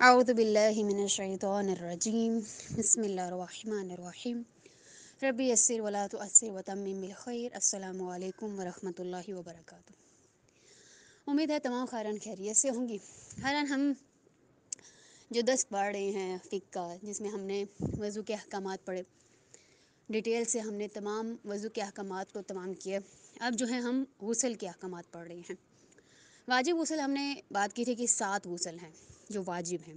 أعوذ بالله من الشيطان الرجيم. بسم الله الرحمن الرحیم. ربی یسر ولا تعسر وتمم بالخیر. السلام علیکم ورحمۃ اللہ وبرکاتہ. امید ہے تمام خیران خیریت سے ہوں گی. خیران ہم جو درس پڑھ رہے ہیں فقہ کا، جس میں ہم نے وضو کے احکامات پڑھے، ڈیٹیل سے ہم نے تمام وضو کے احکامات کو تمام کیا. اب جو ہے ہم غسل کے احکامات پڑھ رہے ہیں. واجب غسل ہم نے بات کی تھی کہ 7 غسل ہیں جو واجب ہیں،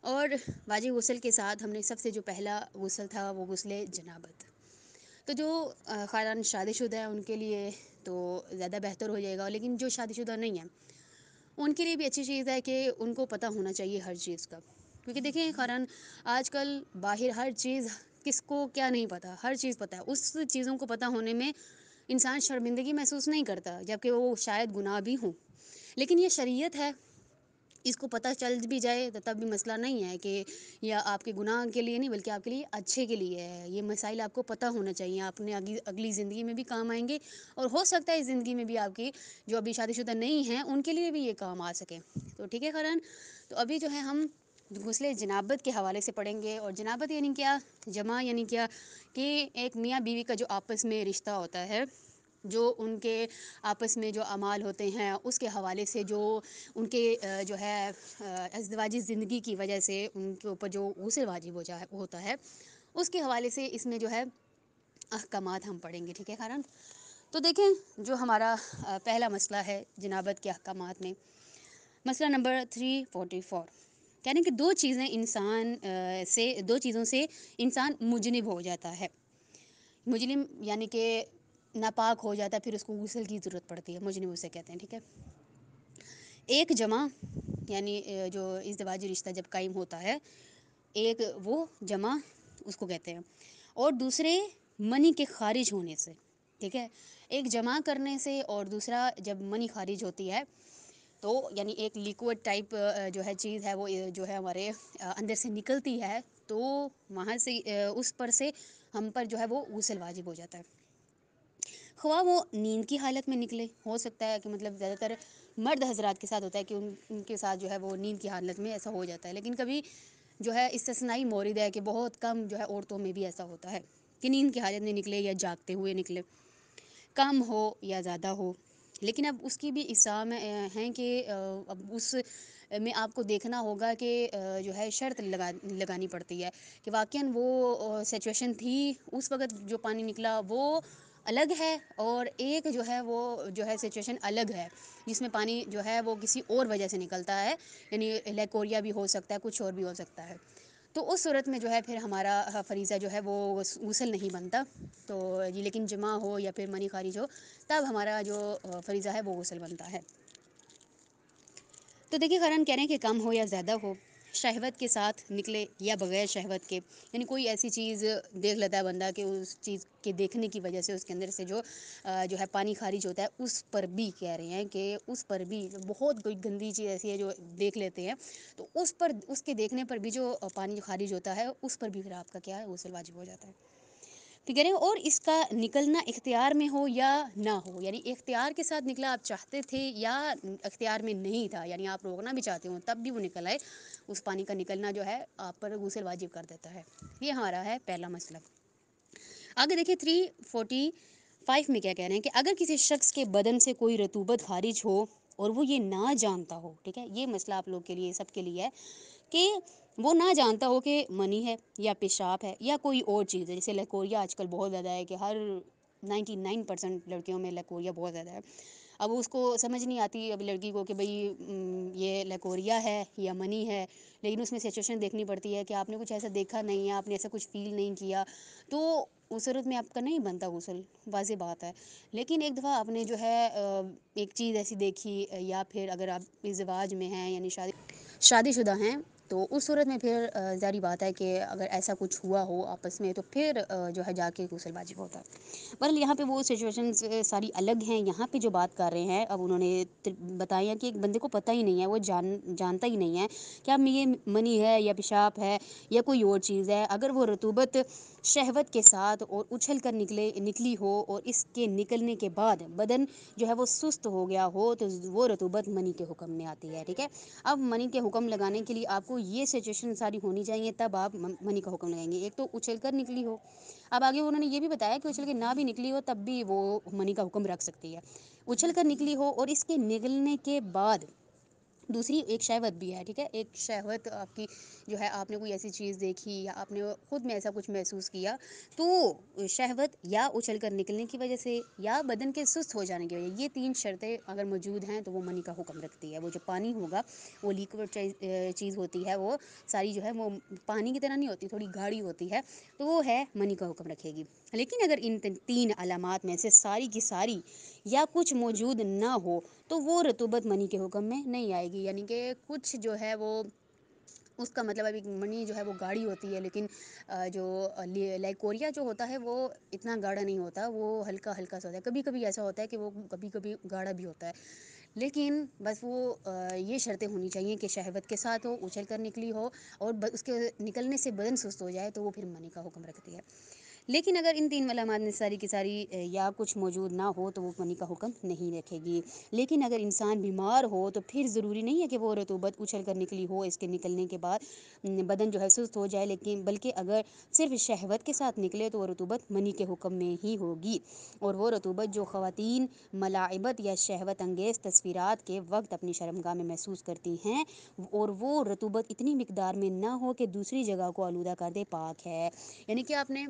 اور واجب غسل کے ساتھ ہم نے سب سے جو پہلا غسل تھا وہ غسل جنابت. تو جو خاندان شادی شدہ ہیں ان کے لیے تو زیادہ بہتر ہو جائے گا، لیکن جو شادی شدہ نہیں ہیں ان کے لیے بھی اچھی چیز ہے کہ ان کو پتہ ہونا چاہیے ہر چیز کا. کیونکہ دیکھیں خاندان آج کل باہر ہر چیز، کس کو کیا نہیں پتہ، ہر چیز پتہ ہے. اس چیزوں کو پتہ ہونے میں انسان شرمندگی محسوس نہیں کرتا، جبکہ وہ شاید گناہ بھی ہوں. لیکن یہ شریعت ہے، اس کو پتہ چل بھی جائے تو تب بھی مسئلہ نہیں ہے کہ یا آپ کے گناہ کے لیے نہیں بلکہ آپ کے لیے اچھے کے لیے ہے. یہ مسائل آپ کو پتہ ہونا چاہیے، آپ نے اگلی زندگی میں بھی کام آئیں گے، اور ہو سکتا ہے اس زندگی میں بھی آپ کی جو ابھی شادی شدہ نہیں ہیں ان کے لیے بھی یہ کام آ سکے. تو ٹھیک ہے خیران، تو ابھی جو ہے ہم غسل جنابت کے حوالے سے پڑھیں گے. اور جنابت یعنی کیا، جمع یعنی کیا کہ ایک میاں بیوی کا جو آپس میں رشتہ ہوتا ہے، جو ان کے آپس میں جو اعمال ہوتے ہیں اس کے حوالے سے، جو ان کے جو ہے ازدواجی زندگی کی وجہ سے ان کے اوپر جو غسل واجب ہوتا ہے، اس کے حوالے سے اس میں جو ہے احکامات ہم پڑھیں گے. ٹھیک ہے خیران، تو دیکھیں جو ہمارا پہلا مسئلہ ہے جنابت کے احکامات میں، مسئلہ نمبر 344، یعنی کہ دو چیزوں سے انسان مجنب ہو جاتا ہے. مجرم یعنی کہ ناپاک ہو جاتا ہے، پھر اس کو غسل کی ضرورت پڑتی ہے، مجنب اسے کہتے ہیں. ٹھیک ہے، ایک جمع یعنی جو ازدواجی رشتہ جب قائم ہوتا ہے، ایک وہ جمع اس کو کہتے ہیں، اور دوسرے منی کے خارج ہونے سے. ٹھیک ہے، ایک جمع کرنے سے اور دوسرا جب منی خارج ہوتی ہے تو یعنی ایک لیکوڈ ٹائپ جو ہے چیز ہے وہ جو ہے ہمارے اندر سے نکلتی ہے، تو وہاں سے اس پر سے ہم پر جو ہے وہ غسل واجب ہو جاتا ہے. خواہ وہ نیند کی حالت میں نکلے، ہو سکتا ہے کہ مطلب زیادہ تر مرد حضرات کے ساتھ ہوتا ہے کہ ان کے ساتھ جو ہے وہ نیند کی حالت میں ایسا ہو جاتا ہے، لیکن کبھی جو ہے استثنائی مورد ہے کہ بہت کم جو ہے عورتوں میں بھی ایسا ہوتا ہے کہ نیند کی حالت میں نکلے یا جاگتے ہوئے نکلے، کم ہو یا زیادہ ہو. لیکن اب اس کی بھی اقسام ہیں کہ اب اس میں آپ کو دیکھنا ہوگا کہ جو ہے شرط لگانی پڑتی ہے کہ واقعاً وہ سچویشن تھی اس وقت جو پانی نکلا وہ الگ ہے، اور ایک جو ہے وہ جو ہے سچویشن الگ ہے جس میں پانی جو ہے وہ کسی اور وجہ سے نکلتا ہے، یعنی لیکوریا بھی ہو سکتا ہے، کچھ اور بھی ہو سکتا ہے. تو اس صورت میں جو ہے پھر ہمارا فریضہ جو ہے وہ غسل نہیں بنتا. تو یہ لیکن جمع ہو یا پھر منی خارج ہو تب ہمارا جو فریضہ ہے وہ غسل بنتا ہے. تو دیکھیے خیران، کہہ رہے ہیں کہ کم ہو یا زیادہ ہو، شہوت کے ساتھ نکلے یا بغیر شہوت کے، یعنی کوئی ایسی چیز دیکھ لیتا ہے بندہ کہ اس چیز کے دیکھنے کی وجہ سے اس کے اندر سے جو ہے پانی خارج ہوتا ہے، اس پر بھی کہہ رہے ہیں کہ اس پر بھی بہت کوئی گندی چیز ایسی ہے جو دیکھ لیتے ہیں تو اس کے دیکھنے پر بھی جو پانی خارج ہوتا ہے اس پر بھی پھر آپ کا کیا ہے غسل واجب ہو جاتا ہے. ٹھیک ہے، اور اس کا نکلنا اختیار میں ہو یا نہ ہو، یعنی اختیار کے ساتھ نکلا، آپ چاہتے تھے یا اختیار میں نہیں تھا، یعنی آپ روکنا بھی چاہتے ہوں تب بھی وہ نکل آئے، اس پانی کا نکلنا جو ہے آپ پر غسل واجب کر دیتا ہے. یہ ہمارا ہے پہلا مسئلہ. آگے دیکھیں 345 میں کیا کہہ رہے ہیں کہ اگر کسی شخص کے بدن سے کوئی رطوبت خارج ہو اور وہ یہ نہ جانتا ہو، ٹھیک ہے، یہ مسئلہ آپ لوگ کے لیے، سب کے لیے ہے کہ وہ نہ جانتا ہو کہ منی ہے یا پیشاب ہے یا کوئی اور چیز ہے. جیسے لیکوریا آج کل بہت زیادہ ہے کہ ہر 99% لڑکیوں میں لیکوریا بہت زیادہ ہے. اب اس کو سمجھ نہیں آتی اب لڑکی کو کہ بھئی یہ لیکوریا ہے یا منی ہے، لیکن اس میں سچویشن دیکھنی پڑتی ہے کہ آپ نے کچھ ایسا دیکھا نہیں ہے، آپ نے ایسا کچھ فیل نہیں کیا، تو اس صورت میں آپ کا نہیں بنتا غسل، واضح بات ہے. لیکن ایک دفعہ آپ نے جو ہے ایک چیز ایسی دیکھی، یا پھر اگر آپ ازدواج میں ہیں یعنی شادی شدہ ہیں، تو اس صورت میں پھر ظاہری بات ہے کہ اگر ایسا کچھ ہوا ہو آپس میں تو پھر جو ہے جا کے غسل واجب ہوتا ہے. بہرحال یہاں پہ وہ سچویشنز ساری الگ ہیں. یہاں پہ جو بات کر رہے ہیں اب انہوں نے بتایا کہ ایک بندے کو پتہ ہی نہیں ہے، وہ جانتا ہی نہیں ہے کہ اب یہ منی ہے یا پیشاب ہے یا کوئی اور چیز ہے. اگر وہ رطوبت شہوت کے ساتھ اور اچھل کر نکلی ہو اور اس کے نکلنے کے بعد بدن جو ہے وہ سست ہو گیا ہو تو وہ رطوبت منی کے حکم میں آتی ہے، ٹھیک ہے۔ اب منی کے حکم لگانے کے لیے آپ کو یہ سچویشن ساری ہونی چاہیے، تب آپ منی کا حکم لگائیں گے۔ ایک تو اچھل کر نکلی ہو، اب آگے انہوں نے یہ بھی بتایا کہ اچھل کے نہ بھی نکلی ہو تب بھی وہ منی کا حکم رکھ سکتی ہے۔ اچھل کر نکلی ہو اور اس کے نکلنے کے بعد دوسری ایک شہوت بھی ہے، ٹھیک ہے۔ ایک شہوت آپ کی جو ہے، آپ نے کوئی ایسی چیز دیکھی یا آپ نے خود میں ایسا کچھ محسوس کیا، تو شہوت یا اچھل کر نکلنے کی وجہ سے یا بدن کے سست ہو جانے کی وجہ، یہ تین شرطیں اگر موجود ہیں تو وہ منی کا حکم رکھتی ہے۔ وہ جو پانی ہوگا، وہ لیکوڈ چیز ہوتی ہے، وہ ساری جو ہے وہ پانی کی طرح نہیں ہوتی، تھوڑی گاڑھی ہوتی ہے، تو وہ ہے منی کا حکم رکھے گی۔ لیکن اگر ان تین علامات میں سے ساری کی ساری یا کچھ موجود نہ ہو تو وہ رطوبت منی کے حکم میں نہیں آئے گی، یعنی کہ کچھ جو ہے وہ اس کا مطلب ابھی منی جو ہے وہ گاڑھی ہوتی ہے، لیکن جو لائکوریا جو ہوتا ہے وہ اتنا گاڑھا نہیں ہوتا، وہ ہلکا ہلکا سا ہوتا ہے۔ کبھی کبھی ایسا ہوتا ہے کہ وہ کبھی کبھی گاڑھا بھی ہوتا ہے، لیکن بس وہ یہ شرطیں ہونی چاہیے کہ شہوت کے ساتھ ہو، اچھل کر نکلی ہو، اور اس کے نکلنے سے بدن سست ہو جائے تو وہ پھر منی کا حکم رکھتی ہے۔ لیکن اگر ان تین علامات میں ساری کی ساری یا کچھ موجود نہ ہو تو وہ منی کا حکم نہیں رکھے گی۔ لیکن اگر انسان بیمار ہو تو پھر ضروری نہیں ہے کہ وہ رطوبت اچھل کر نکلی ہو، اس کے نکلنے کے بعد بدن جو ہے سست ہو جائے، لیکن بلکہ اگر صرف شہوت کے ساتھ نکلے تو وہ رطوبت منی کے حکم میں ہی ہوگی۔ اور وہ رطوبت جو خواتین ملاعبت یا شہوت انگیز تصویرات کے وقت اپنی شرمگاہ میں محسوس کرتی ہیں، اور وہ رطوبت اتنی مقدار میں نہ ہو کہ دوسری جگہ کو آلودہ کر دے، پاک ہے۔ یعنی کہ آپ نے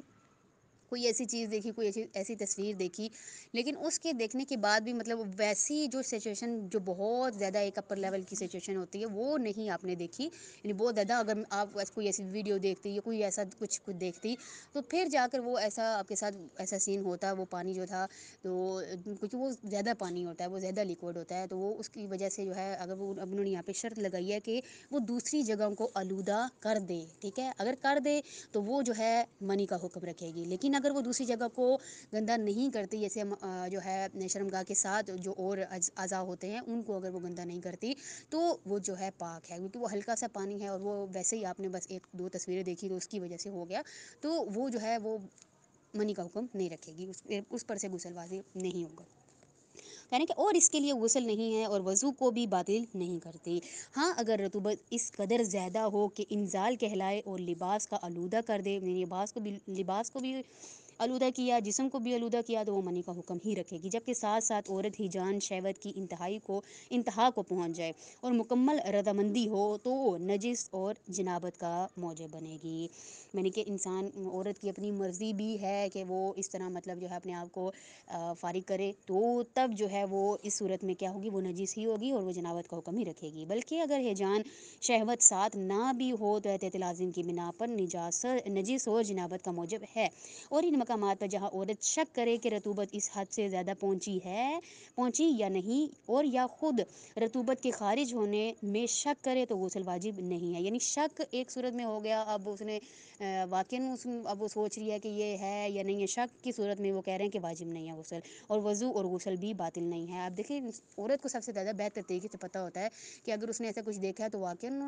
کوئی ایسی چیز دیکھی، کوئی ایسی تصویر دیکھی، لیکن اس کے دیکھنے کے بعد بھی مطلب ویسی جو سچویشن جو بہت زیادہ ایک اپر لیول کی سچویشن ہوتی ہے وہ نہیں آپ نے دیکھی، یعنی بہت زیادہ اگر آپ کوئی ایسی ویڈیو دیکھتی یا کوئی ایسا کچھ دیکھتی تو پھر جا کر وہ ایسا آپ کے ساتھ ایسا سین ہوتا، وہ پانی جو تھا تو کیونکہ وہ زیادہ پانی ہوتا ہے، وہ زیادہ لیکوڈ ہوتا ہے، تو وہ اس کی وجہ سے جو ہے اگر وہ انہوں نے یہاں پہ شرط لگائی ہے کہ وہ دوسری جگہوں کو آلودہ کر دے، ٹھیک ہے۔ اگر کر دے تو وہ جو ہے منی کا حکم رکھے گی، لیکن اگر وہ دوسری جگہ کو گندہ نہیں کرتی، جیسے جو ہے شرمگاہ کے ساتھ جو اور اعضاء ہوتے ہیں ان کو اگر وہ گندہ نہیں کرتی تو وہ جو ہے پاک ہے، کیونکہ وہ ہلکا سا پانی ہے اور وہ ویسے ہی آپ نے بس ایک دو تصویریں دیکھی تو اس کی وجہ سے ہو گیا، تو وہ جو ہے وہ منی کا حکم نہیں رکھے گی، اس پر سے غسل واجب نہیں ہوگا، یعنی کہ اور اس کے لیے غسل نہیں ہے اور وضو کو بھی باطل نہیں کرتی۔ ہاں اگر رطوبت اس قدر زیادہ ہو کہ انزال کہلائے اور لباس کا آلودہ کر دے، لباس کو بھی آلودہ کیا، جسم کو بھی آلودہ کیا، تو وہ منی کا حکم ہی رکھے گی، جبکہ ساتھ ساتھ عورت ہی جان شہوت کی انتہا کو پہنچ جائے اور مکمل رضامندی ہو تو وہ نجس اور جنابت کا موجب بنے گی۔ یعنی کہ عورت کی اپنی مرضی بھی ہے کہ وہ اس طرح مطلب جو ہے اپنے آپ کو فارغ کرے، تو تب جو ہے وہ اس صورت میں کیا ہوگی، وہ نجس ہی ہوگی اور وہ جنابت کا حکم ہی رکھے گی۔ بلکہ اگر ہیجان شہوت ساتھ نہ بھی ہو تو احتیاط لازم کی بنا پر نجس اور جنابت کا موجب ہے۔ اور ان مقامات پر جہاں عورت شک کرے کہ رطوبت اس حد سے زیادہ پہنچی یا نہیں، اور یا خود رطوبت کے خارج ہونے میں شک کرے تو غسل واجب نہیں ہے۔ یعنی شک ایک صورت میں ہو گیا، اب اس نے واقعاً اب وہ سوچ رہی ہے کہ یہ ہے یا نہیں ہے، شک کی صورت میں وہ کہہ رہے ہیں کہ واجب نہیں ہے غسل، اور وضو اور غسل بھی باطل نہیں ہے۔ آپ دیکھیں عورت کو سب سے زیادہ بہتر طریقے سے پتہ ہوتا ہے کہ اگر اس نے ایسا کچھ دیکھا ہے تو واقعاً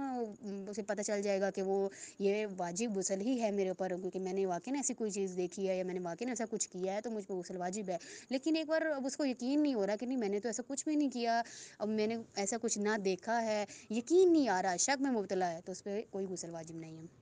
اسے پتہ چل جائے گا کہ وہ یہ واجب غسل ہی ہے میرے اوپر، کیونکہ میں نے واقعاً ایسی کوئی چیز دیکھی ہے یا میں نے واقعاً ایسا کچھ کیا ہے تو مجھ پہ غسل واجب ہے۔ لیکن ایک بار اب اس کو یقین نہیں ہو رہا کہ نہیں میں نے تو ایسا کچھ بھی نہیں کیا، اب میں نے ایسا کچھ نہ دیکھا ہے، یقین نہیں آ رہا، شک میں مبتلا ہے، تو اس پہ کوئی غسل واجب نہیں ہے۔